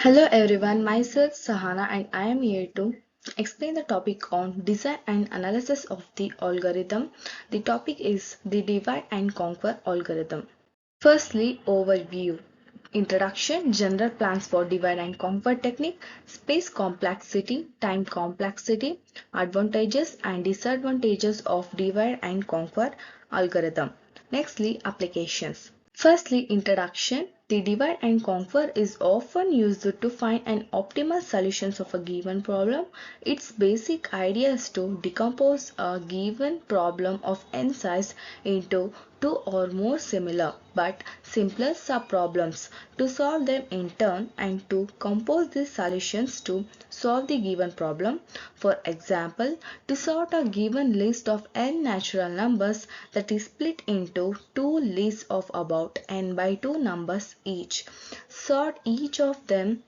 Hello everyone, myself Sahana and I am here to explain the topic on design and analysis of the algorithm. The topic is the divide and conquer algorithm. Firstly, overview. Introduction, general plans for divide and conquer technique, space complexity, time complexity, advantages and disadvantages of divide and conquer algorithm. Nextly, applications. Firstly, introduction. The divide and conquer is often used to find an optimal solution of a given problem. Its basic idea is to decompose a given problem of n size into two or more similar but simpler subproblems to solve them in turn and to compose these solutions to solve the given problem. For example, to sort a given list of n natural numbers that is split into two lists of about n by 2 numbers each. Sort each of them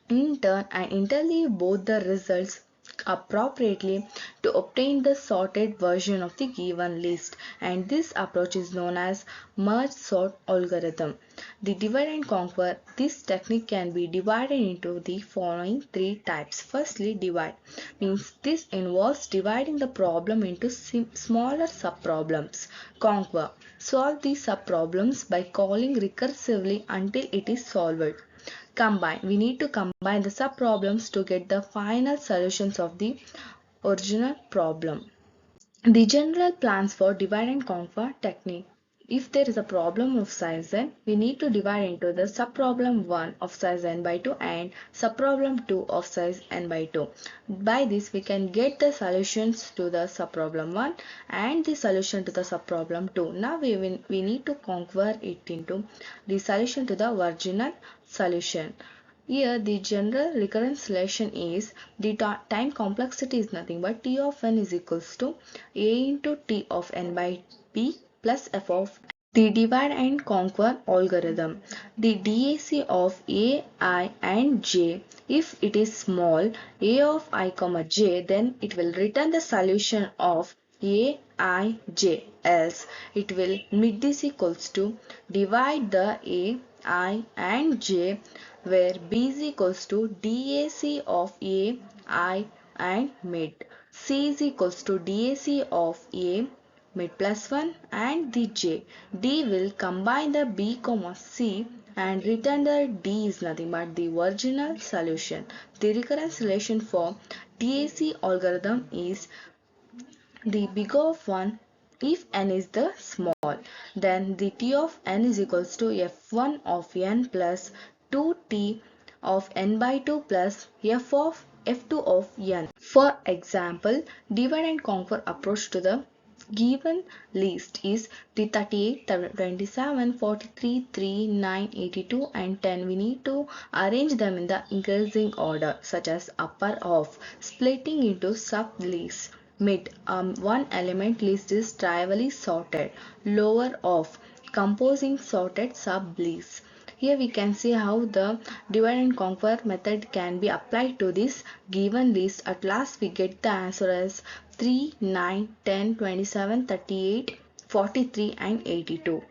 in turn and interleave both the results appropriately to obtain the sorted version of the given list, and this approach is known as merge sort algorithm. The divide and conquer, this technique can be divided into the following three types. Firstly, divide means this involves dividing the problem into smaller subproblems. Conquer, solve these subproblems by calling recursively until it is solved. Combine, we need to combine the subproblems to get the final solutions of the original problem. The general plans for divide and conquer technique. If there is a problem of size n, we need to divide into the subproblem 1 of size n by 2 and subproblem 2 of size n by 2. By this we can get the solutions to the subproblem 1 and the solution to the subproblem 2. Now we need to conquer it into the solution to the original solution. Here the general recurrence relation is the time complexity is nothing but T of n is equals to A into T of n by B plus F of n. The divide and conquer algorithm. The DAC of A, I and J, if it is small a of I comma j, then it will return the solution of A, I, J, else it will mid this equals to divide the A, I and J where B is equals to DAC of A, I and mid. C is equals to DAC of A, mid plus 1 and the J. D will combine the B comma C and return the D is nothing but the original solution. The recurrence relation for DAC algorithm is the big of 1 if n is the small, then the T of n is equals to f1 of n plus 2t of n by 2 plus f of f2 of n. For example, divide and conquer approach to the given list is the 38, 27, 43, 3, 9, 82 and 10. We need to arrange them in the increasing order such as upper of, splitting into sub lists. Mid, one element list is trivially sorted. Lower of, composing sorted sub lists. Here we can see how the divide and conquer method can be applied to this given list. At last we get the answer as 3, 9, 10, 27, 38, 43 and 82.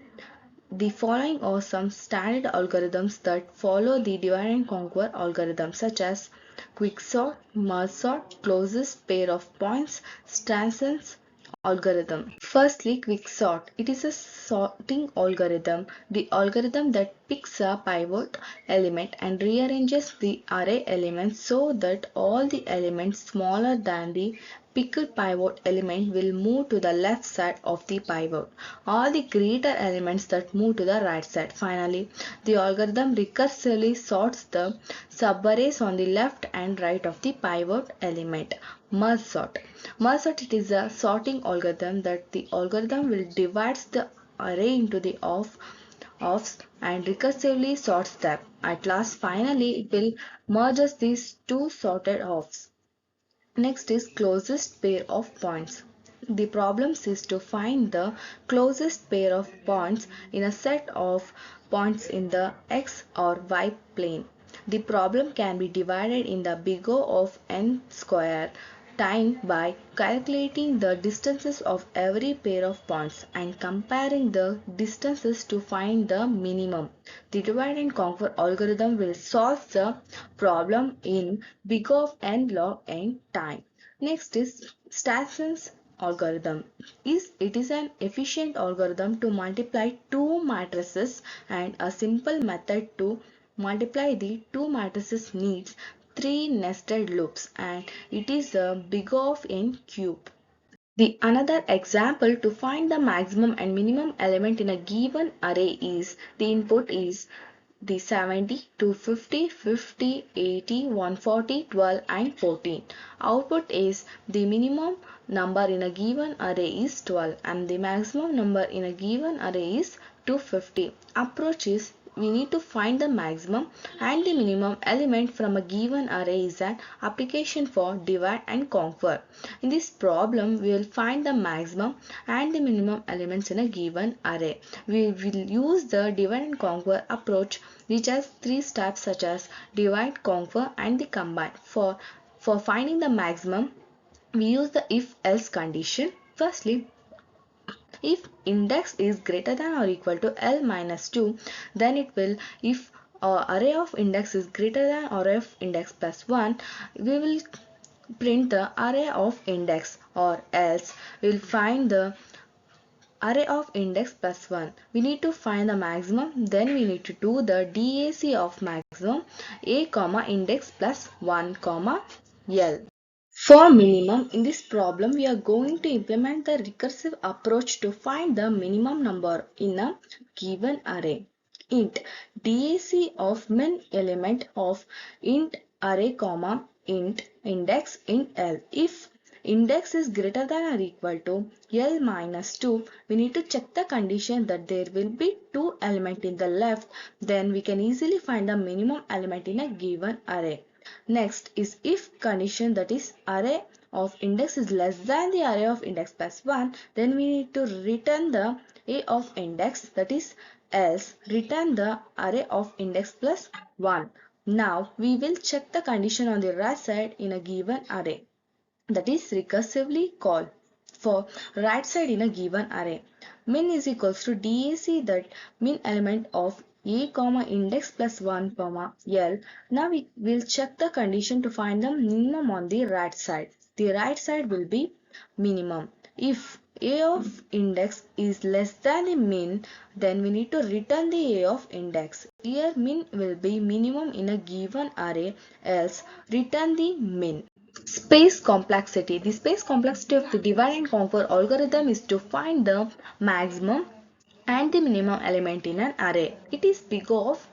The following are some standard algorithms that follow the divide and conquer algorithm such as quicksort, merge sort, closest pair of points, Stranson's algorithm. Firstly, quicksort. It is a sorting algorithm, the algorithm that picks a pivot element and rearranges the array elements so that all the elements smaller than the picked pivot element will move to the left side of the pivot. All the greater elements that move to the right side. Finally, the algorithm recursively sorts the subarrays on the left and right of the pivot element. Merge sort. Merge sort, it is a sorting algorithm that the algorithm will divide the array into the offs and recursively sorts them. At last, finally, it will merges these two sorted offs. Next is closest pair of points. The problem is to find the closest pair of points in a set of points in the x or y plane. The problem can be divided in the big O of n square time by calculating the distances of every pair of points and comparing the distances to find the minimum. The divide and conquer algorithm will solve the problem in big of n log n time. Next is Stasson's algorithm. It is an efficient algorithm to multiply two matrices, and a simple method to multiply the two matrices needs three nested loops, and it is a big of n cube. The another example to find the maximum and minimum element in a given array is the input is the 70, 250, 50, 80, 140, 12 and 14. Output is the minimum number in a given array is 12 and the maximum number in a given array is 250. Approach is we need to find the maximum and the minimum element from a given array is an application for divide and conquer. In this problem, we will find the maximum and the minimum elements in a given array. We will use the divide and conquer approach, which has three steps such as divide, conquer and the combine. For finding the maximum, we use the if-else condition. Firstly, if index is greater than or equal to L minus 2, then it will, if array of index is greater than array of index plus 1, we will print the array of index, or else we will find the array of index plus 1. We need to find the maximum, then we need to do the DAC of maximum a comma index plus 1 comma L. For minimum, in this problem, we are going to implement the recursive approach to find the minimum number in a given array. Int DAC of min element of int array comma int index int L. If index is greater than or equal to L minus 2, we need to check the condition that there will be two elements in the left, then we can easily find the minimum element in a given array. Next is if condition, that is array of index is less than the array of index plus 1, then we need to return the a of index, that is else return the array of index plus 1. Now we will check the condition on the right side in a given array, that is recursively called for right side in a given array. Min is equals to DAC, that min element of a comma index plus 1 comma L. Now we will check the condition to find the minimum on the right side. The right side will be minimum. If a of index is less than the min, then we need to return the a of index. Here min will be minimum in a given array, else return the min. Space complexity. The space complexity of the divide and conquer algorithm is to find the maximum and the minimum element in an array. It is big of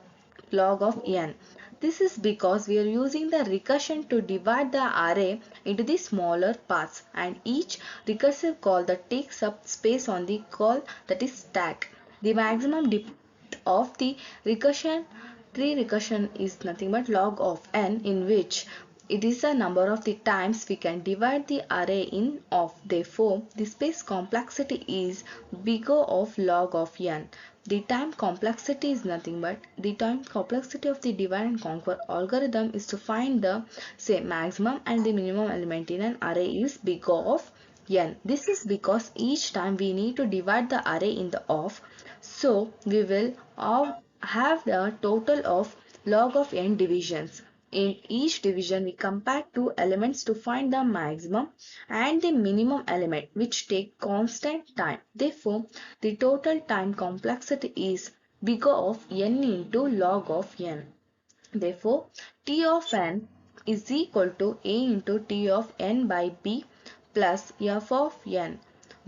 log of n. This is because we are using the recursion to divide the array into the smaller parts, and each recursive call that takes up space on the call, that is stack. The maximum depth of the recursion tree recursion is nothing but log of n, in which it is the number of the times we can divide the array in of. Therefore, the space complexity is bigger of log of n. The time complexity is nothing but the time complexity of the divide and conquer algorithm is to find the maximum and the minimum element in an array is bigger of n. This is because each time we need to divide the array in the of, so we will have the total of log of n divisions. In each division, we compare two elements to find the maximum and the minimum element, which take constant time. Therefore, the total time complexity is bigger of n into log of n. Therefore, T of n is equal to A into T of n by B plus F of n,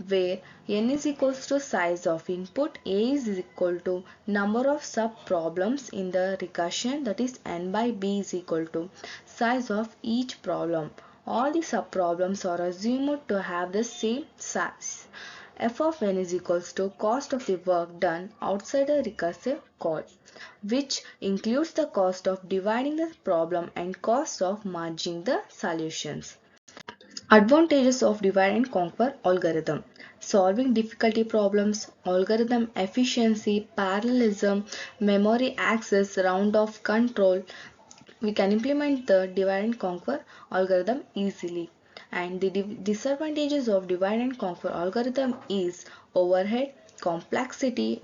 where n is equals to size of input, A is equal to number of sub-problems in the recursion, that is n by B is equal to size of each problem. All the sub-problems are assumed to have the same size. F of n is equals to cost of the work done outside a recursive call, which includes the cost of dividing the problem and cost of merging the solutions. Advantages of divide and conquer algorithm: solving difficulty problems, algorithm efficiency, parallelism, memory access, round of control. We can implement the divide and conquer algorithm easily. And the disadvantages of divide and conquer algorithm is overhead, complexity,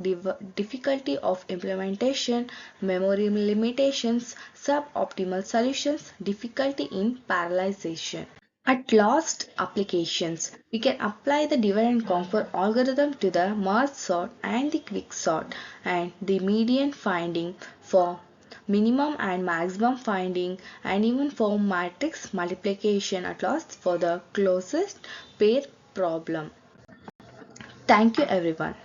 difficulty of implementation, memory limitations, suboptimal solutions, difficulty in parallelization. At last applications, we can apply the divide and conquer algorithm to the merge sort and the quick sort and the median finding for minimum and maximum finding and even for matrix multiplication at last for the closest pair problem. Thank you everyone.